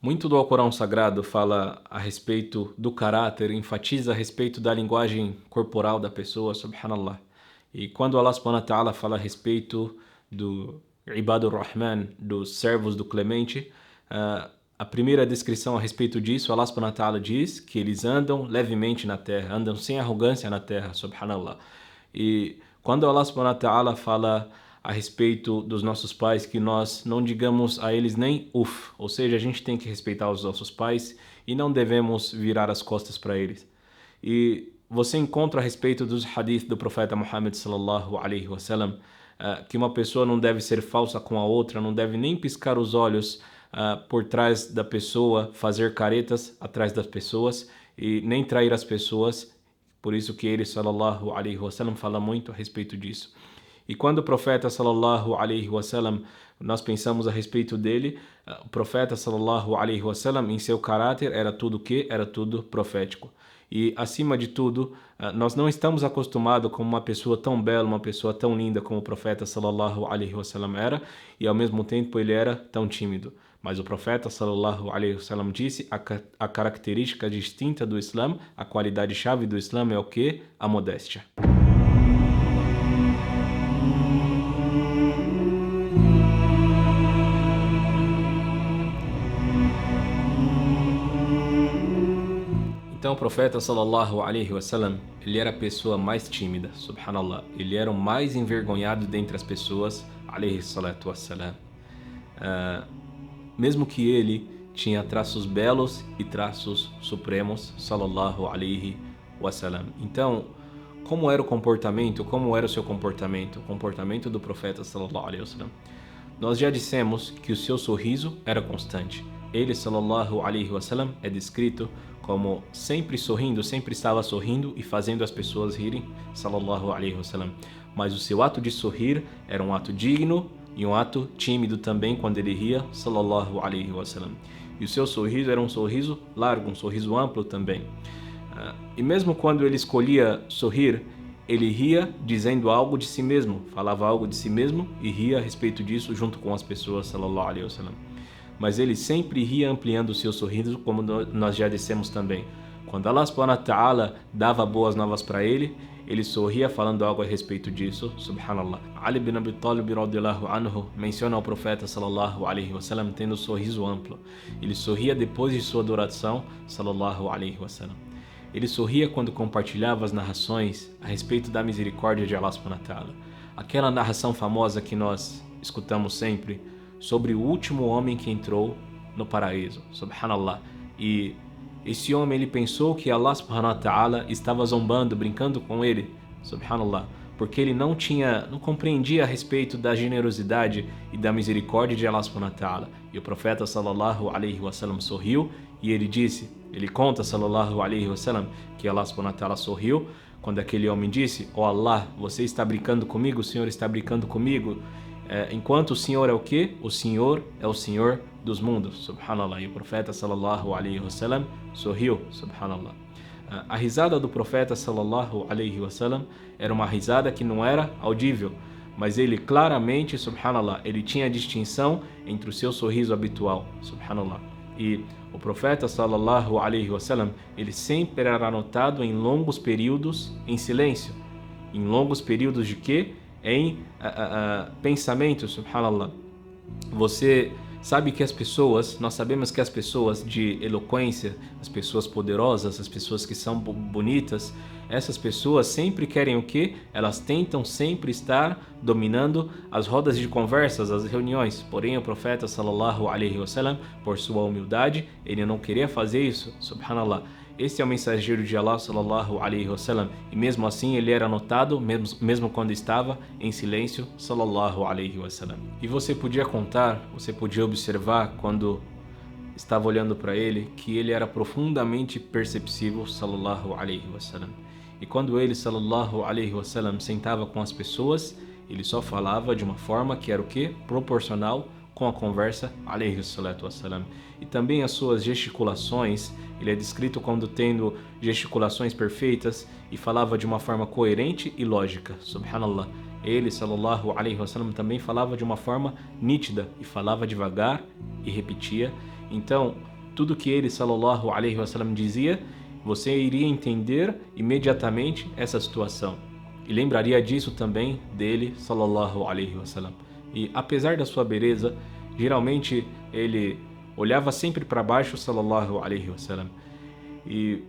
Muito do Alcorão Sagrado fala a respeito do caráter, enfatiza a respeito da linguagem corporal da pessoa, subhanallah. E quando Allah subhanahu wa ta'ala fala a respeito do Ibadur Rahman, dos servos do Clemente, a primeira descrição a respeito disso, Allah subhanahu wa ta'ala diz que eles andam levemente na terra, andam sem arrogância na terra, subhanallah. E quando Allah subhanahu wa ta'ala fala a respeito dos nossos pais, que nós não digamos a eles nem uf, ou seja, a gente tem que respeitar os nossos pais e não devemos virar as costas para eles. E você encontra a respeito dos hadith do profeta Muhammad sallallahu alaihi wasallam que uma pessoa não deve ser falsa com a outra, não deve nem piscar os olhos por trás da pessoa, fazer caretas atrás das pessoas e nem trair as pessoas. Por isso que ele sallallahu alaihi wasallam fala muito a respeito disso. E quando o profeta sallallahu alaihi wasallam, nós pensamos a respeito dele, o profeta sallallahu alaihi wasallam, em seu caráter, era tudo o quê? Era tudo profético. E acima de tudo, nós não estamos acostumados com uma pessoa tão bela, uma pessoa tão linda como o profeta sallallahu alaihi wasallam era, e ao mesmo tempo ele era tão tímido. Mas o profeta sallallahu alaihi wasallam disse a característica distinta do Islã, a qualidade-chave do Islã é o quê? A modéstia. Então o profeta sallallahu alaihi wasallam, ele era a pessoa mais tímida, subhanallah. Ele era o mais envergonhado dentre as pessoas, alaihi salatu wassalam. Mesmo que ele tinha traços belos e traços supremos, sallallahu alaihi wasallam. Então, como era o comportamento? Como era o seu comportamento? O comportamento do profeta sallallahu alaihi wasallam. Nós já dissemos que o seu sorriso era constante. Ele, sallallahu alaihi wasallam, é descrito como sempre sorrindo, sempre estava sorrindo e fazendo as pessoas rirem, sallallahu alaihi wasallam. Mas o seu ato de sorrir era um ato digno e um ato tímido também quando ele ria, sallallahu alaihi wasallam. E o seu sorriso era um sorriso largo, um sorriso amplo também. E mesmo quando ele escolhia sorrir, ele ria dizendo algo de si mesmo, falava algo de si mesmo e ria a respeito disso junto com as pessoas, sallallahu alaihi wasallam. Mas ele sempre ria ampliando o seu sorriso, como nós já dissemos também. Quando Allah subhanahu wa ta'ala dava boas novas para ele, ele sorria falando algo a respeito disso, subhanallah. Ali bin Abi Talib radiyallahu anhu menciona o profeta sallallahu alaihi wasallam tendo um sorriso amplo. Ele sorria depois de sua adoração, sallallahu alaihi wasallam. Ele sorria quando compartilhava as narrações a respeito da misericórdia de Allah subhanahu wa ta'ala. Aquela narração famosa que nós escutamos sempre sobre o último homem que entrou no paraíso, subhanallah. E esse homem, ele pensou que Allah subhanahu wa ta'ala estava zombando, brincando com ele, subhanallah, porque ele não compreendia a respeito da generosidade e da misericórdia de Allah subhanahu wa ta'ala. E o profeta sallallahu alaihi wasallam sorriu e ele disse, ele conta sallallahu alaihi wasallam que Allah subhanahu wa ta'ala sorriu quando aquele homem disse: "Ó Allah, você está brincando comigo, o Senhor está brincando comigo, enquanto o Senhor é o quê? O Senhor é o Senhor dos mundos", subhanallah. E o profeta sallallahu alaihi wasallam sorriu, subhanallah. A risada do profeta sallallahu alaihi wasallam era uma risada que não era audível, mas ele claramente, subhanallah, ele tinha a distinção entre o seu sorriso habitual, subhanallah. E o profeta sallallahu alaihi wasallam, ele sempre era notado em longos períodos em silêncio. Em longos períodos de quê? Em pensamento, subhanallah. Você sabe que nós sabemos que as pessoas de eloquência, as pessoas poderosas, as pessoas que são bonitas, essas pessoas sempre querem o quê? Elas tentam sempre estar dominando as rodas de conversas, as reuniões. Porém, o profeta sallallahu alaihi wasallam, por sua humildade, ele não queria fazer isso, subhanallah. Esse é o mensageiro de Allah sallallahu alaihi wasallam, e mesmo assim ele era notado mesmo quando estava em silêncio, sallallahu alaihi wasallam. E você podia observar quando estava olhando para ele que ele era profundamente perceptivo, sallallahu alaihi wasallam. E quando ele, sallallahu alaihi wasallam, sentava com as pessoas, ele só falava de uma forma que era o quê? Proporcional com a conversa, alaihi salatu wassalam. E também as suas gesticulações, ele é descrito quando tendo gesticulações perfeitas e falava de uma forma coerente e lógica, subhanallah. Ele, sallallahu alaihi wasallam, também falava de uma forma nítida e falava devagar e repetia. Então, tudo que ele, sallallahu alaihi wasallam, dizia, você iria entender imediatamente essa situação. E lembraria disso também dele, sallallahu alaihi wasallam. E apesar da sua beleza, geralmente ele olhava sempre para baixo, sallallahu alaihi wasallam. E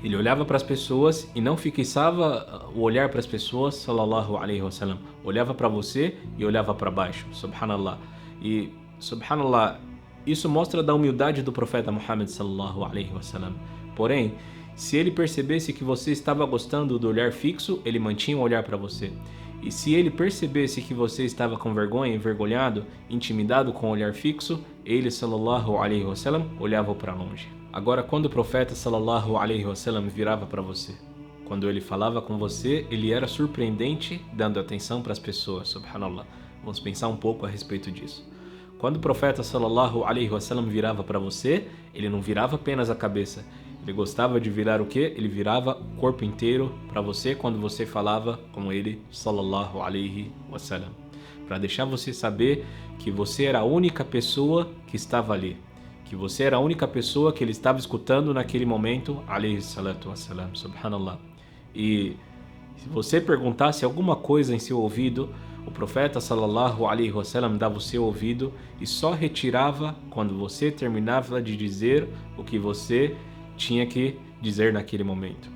ele olhava para as pessoas e não fixava o olhar para as pessoas, sallallahu alaihi wasallam. Olhava para você e olhava para baixo, subhanallah. E, subhanallah, isso mostra da humildade do profeta Muhammad, sallallahu alaihi wasallam. Porém, se ele percebesse que você estava gostando do olhar fixo, ele mantinha o olhar para você. E se ele percebesse que você estava com vergonha, envergonhado, intimidado com o olhar fixo, ele, sallallahu alaihi wasallam, olhava para longe. Agora, quando o profeta, sallallahu alaihi wasallam, virava para você, quando ele falava com você, ele era surpreendente, dando atenção para as pessoas, subhanallah. Vamos pensar um pouco a respeito disso. Quando o profeta, sallallahu alaihi wasallam, virava para você, ele não virava apenas a cabeça. Ele gostava de virar o quê? Ele virava o corpo inteiro para você quando você falava com ele, sallallahu alaihi wasallam. Para deixar você saber que você era a única pessoa que estava ali. Que você era a única pessoa que ele estava escutando naquele momento, alaihi salatu wassalam, subhanallah. E se você perguntasse alguma coisa em seu ouvido, o profeta, sallallahu alaihi wasallam, dava o seu ouvido e só retirava quando você terminava de dizer o que você tinha que dizer naquele momento.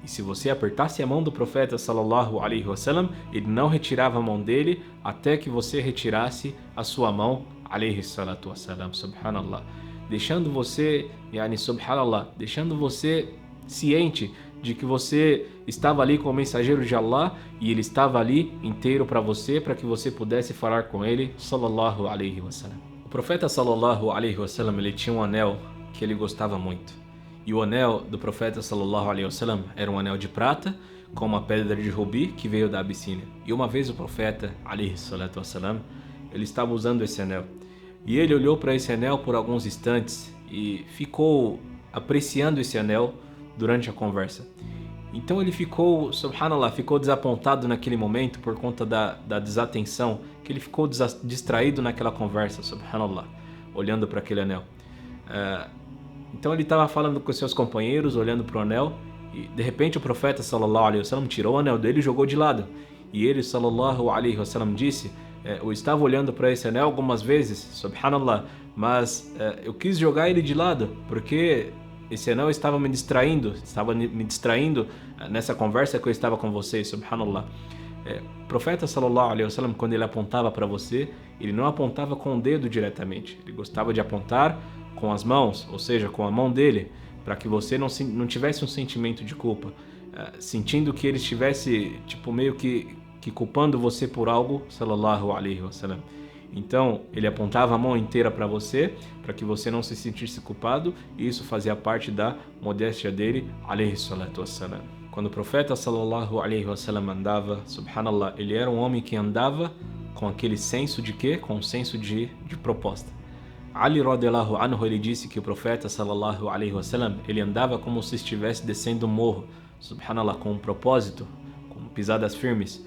E se você apertasse a mão do profeta, sallallahu alaihi wasallam, ele não retirava a mão dele até que você retirasse a sua mão, alaihi salatu wassalam, subhanallah. Deixando você, subhanallah, deixando você ciente de que você estava ali com o mensageiro de Allah e ele estava ali inteiro para que você pudesse falar com ele, sallallahu alaihi wasallam. O profeta, sallallahu alaihi wasallam, ele tinha um anel que ele gostava muito. E o anel do profeta, sallallahu alaihi wasallam, era um anel de prata com uma pedra de rubi que veio da Abissínia. E uma vez o profeta, alaihi salatu wassalam, ele estava usando esse anel. E ele olhou para esse anel por alguns instantes e ficou apreciando esse anel durante a conversa. Então ele ficou, subhanallah, ficou desapontado naquele momento por conta da desatenção, que ele ficou distraído naquela conversa, subhanallah, olhando para aquele anel. Então ele estava falando com seus companheiros, olhando para o anel, e de repente o profeta, sallallahu alaihi wasallam, tirou o anel dele e jogou de lado. E ele, sallallahu alaihi wasallam, disse: eu estava olhando para esse anel algumas vezes, subhanallah, mas eu quis jogar ele de lado, porque esse anel estava me distraindo nessa conversa que eu estava com vocês, subhanallah. O profeta, sallallahu alaihi wasallam, quando ele apontava para você, ele não apontava com o dedo diretamente, ele gostava de apontar com as mãos, ou seja, com a mão dele, para que você não tivesse um sentimento de culpa, sentindo que ele estivesse meio que culpando você por algo, sallallahu alaihi wasallam. Então, ele apontava a mão inteira para você, para que você não se sentisse culpado, e isso fazia parte da modéstia dele, alaihi salatu wassalam. Quando o profeta, sallallahu alaihi wasallam, andava, subhanallah, ele era um homem que andava com aquele senso de quê? Com um senso de proposta. Ali radiyallahu anhu, ele disse que o profeta, sallallahu alaihi wasallam, ele andava como se estivesse descendo um morro, subhanallah, com um propósito, com pisadas firmes.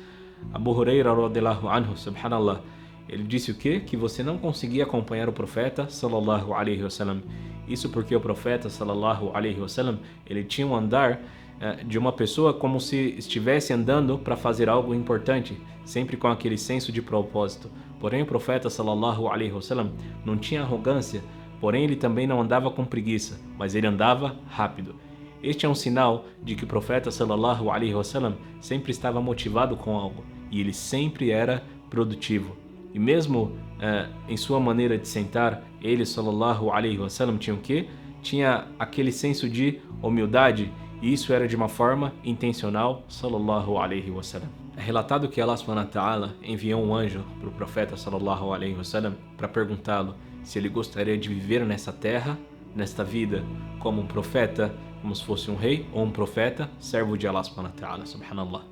Abu Huraira radiyallahu anhu, subhanallah, ele disse o quê? Que você não conseguia acompanhar o profeta, sallallahu alaihi wasallam. Isso porque o profeta, sallallahu alaihi wasallam, ele tinha um andar de uma pessoa como se estivesse andando para fazer algo importante, sempre com aquele senso de propósito. Porém, o profeta, sallallahu alaihi wasallam, não tinha arrogância, porém ele também não andava com preguiça, mas ele andava rápido. Este é um sinal de que o profeta, sallallahu alaihi wasallam, sempre estava motivado com algo, e ele sempre era produtivo. E mesmo em sua maneira de sentar, ele, sallallahu alaihi wasallam, tinha o quê? Tinha aquele senso de humildade, e isso era de uma forma intencional, sallallahu alaihi wasallam. É relatado que Allah subhanahu wa ta'ala enviou um anjo para o profeta, sallallahu alaihi wasallam, para perguntá-lo se ele gostaria de viver nessa terra, nesta vida, como um profeta, como se fosse um rei, ou um profeta, servo de Allah subhanahu wa ta'ala, subhanallah.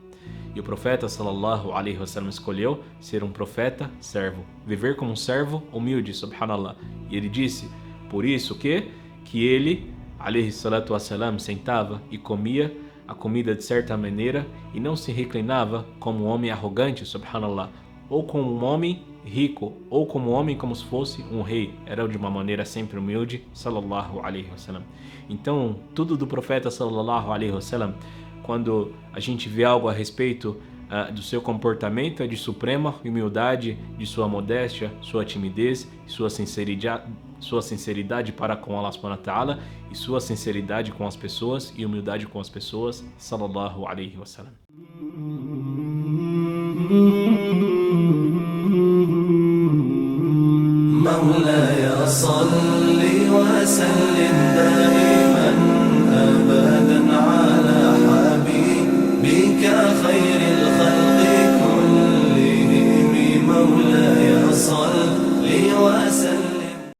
E o profeta, sallallahu alaihi wasallam, escolheu ser um profeta, servo, viver como um servo humilde, subhanallah. E ele disse, por isso que ele, alaihi salatu wassalam, sentava e comia a comida de certa maneira e não se reclinava como um homem arrogante, subhanallah, ou como um homem rico ou como homem como se fosse um rei. Era de uma maneira sempre humilde, sallallahu alaihi wasallam. Então, tudo do profeta sallallahu alaihi wasallam, quando a gente vê algo a respeito do seu comportamento, é de suprema humildade, de sua modéstia, sua timidez, sua sinceridade para com Allah subhanahu wa ta'ala e sua sinceridade com as pessoas e humildade com as pessoas, sallallahu alaihi wasallam. مولاي صل وسلم دائما